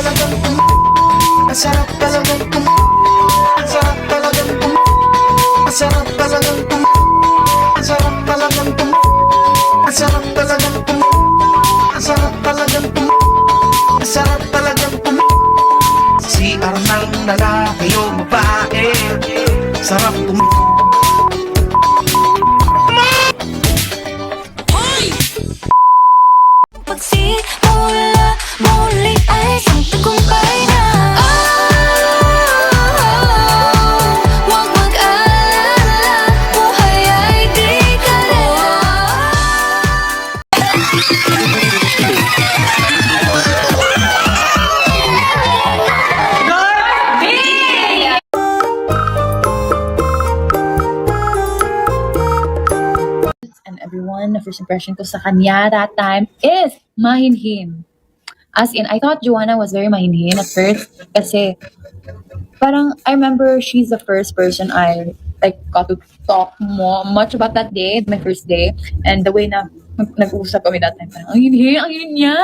talagang masarap talagang masarap talagang masarap talagang masarap talagang masarap talagang masarap talagang masarap talagang si Arnal lalaki o babae sarap Pagsimula muli ay isang tagumpay na. Huwag mag-alala, buhay ay di kalila. And everyone, the first impression ko sa kanya that time is mahinhin. As in, I thought Joanna was very mahinhin at first kasi parang I remember she's the first person I like got to talk much about that day, my first day, and the way na nag-uusap kami that time, parang ang hinhin niya.